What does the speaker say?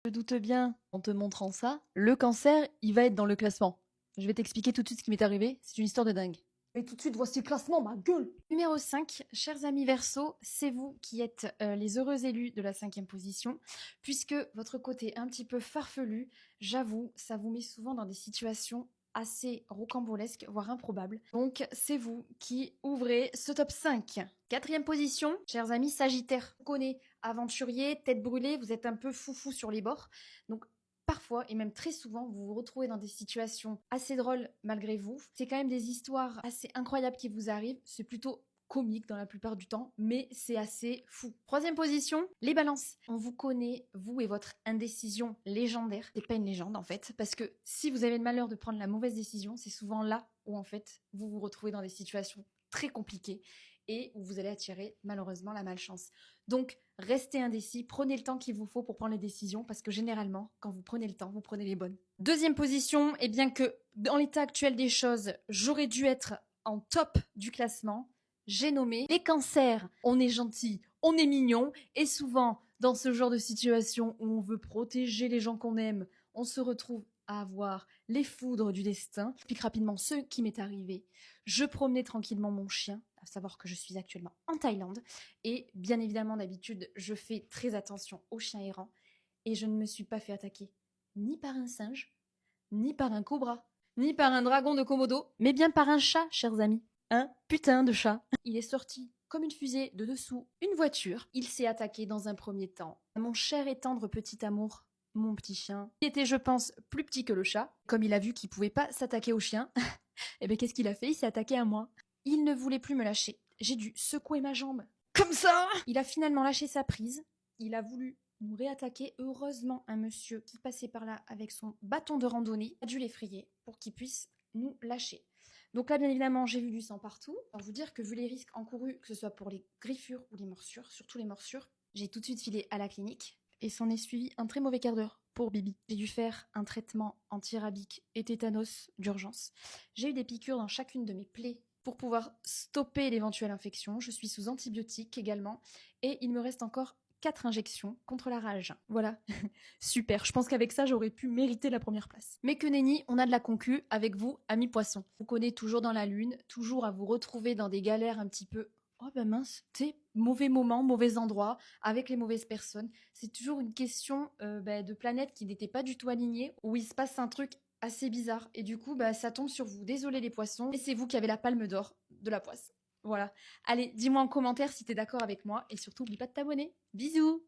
Je doute bien, en te montrant ça, le cancer, il va être dans le classement. Je vais t'expliquer tout de suite ce qui m'est arrivé, c'est une histoire de dingue. Et tout de suite, voici le classement, ma gueule. Numéro 5, chers amis Verseau, c'est vous qui êtes les heureux élus de la 5e position, puisque votre côté un petit peu farfelu, j'avoue, ça vous met souvent dans des situations assez rocambolesques, voire improbables. Donc, c'est vous qui ouvrez ce top 5. 4e position, chers amis Sagittaires, vous connaissez, aventurier, tête brûlée, vous êtes un peu foufou sur les bords. Donc, parfois, et même très souvent, vous vous retrouvez dans des situations assez drôles malgré vous. C'est quand même des histoires assez incroyables qui vous arrivent. C'est plutôt comique dans la plupart du temps, mais c'est assez fou. 3e position, les balances. On vous connaît, vous et votre indécision légendaire. C'est pas une légende en fait, parce que si vous avez le malheur de prendre la mauvaise décision, c'est souvent là où en fait vous vous retrouvez dans des situations très compliquées et où vous allez attirer malheureusement la malchance. Donc, restez indécis, prenez le temps qu'il vous faut pour prendre les décisions, parce que généralement, quand vous prenez le temps, vous prenez les bonnes. 2e position, et bien que dans l'état actuel des choses, j'aurais dû être en top du classement, j'ai nommé les cancers. On est gentil, on est mignon, et souvent, dans ce genre de situation où on veut protéger les gens qu'on aime, on se retrouve à avoir les foudres du destin. J'explique rapidement ce qui m'est arrivé. Je promenais tranquillement mon chien, à savoir que je suis actuellement en Thaïlande, et bien évidemment d'habitude je fais très attention aux chiens errants, et je ne me suis pas fait attaquer ni par un singe, ni par un cobra, ni par un dragon de Komodo, mais bien par un chat, chers amis. Un putain de chat. Il est sorti comme une fusée de dessous une voiture. Il s'est attaqué dans un premier temps à mon cher et tendre petit amour, mon petit chien, qui était, je pense, plus petit que le chat. Comme il a vu qu'il pouvait pas s'attaquer au chien, et bien qu'est-ce qu'il a fait? Il s'est attaqué à moi. Il ne voulait plus me lâcher. J'ai dû secouer ma jambe. Comme ça! Il a finalement lâché sa prise. Il a voulu nous réattaquer. Heureusement, un monsieur qui passait par là avec son bâton de randonnée a dû l'effrayer pour qu'il puisse nous lâcher. Donc là, bien évidemment, j'ai vu du sang partout. Alors vous dire que vu les risques encourus, que ce soit pour les griffures ou les morsures, surtout les morsures, j'ai tout de suite filé à la clinique et s'en est suivi un très mauvais quart d'heure pour Bibi. J'ai dû faire un traitement antirabique et tétanos d'urgence. J'ai eu des piqûres dans chacune de mes plaies pour pouvoir stopper l'éventuelle infection. Je suis sous antibiotiques également et il me reste encore 4 injections contre la rage. Voilà, super, je pense qu'avec ça j'aurais pu mériter la première place. Mais que nenni, on a de la concu avec vous, amis poissons. Vous connaissez toujours dans la lune, toujours à vous retrouver dans des galères un petit peu... Oh ben mince, t'es mauvais moment, mauvais endroit, avec les mauvaises personnes. C'est toujours une question de planète qui n'était pas du tout alignée, où il se passe un truc assez bizarre. Et du coup, ça tombe sur vous. Désolé les poissons, et c'est vous qui avez la palme d'or de la poisse. Voilà. Allez, dis-moi en commentaire si t'es d'accord avec moi, et surtout, n'oublie pas de t'abonner. Bisous!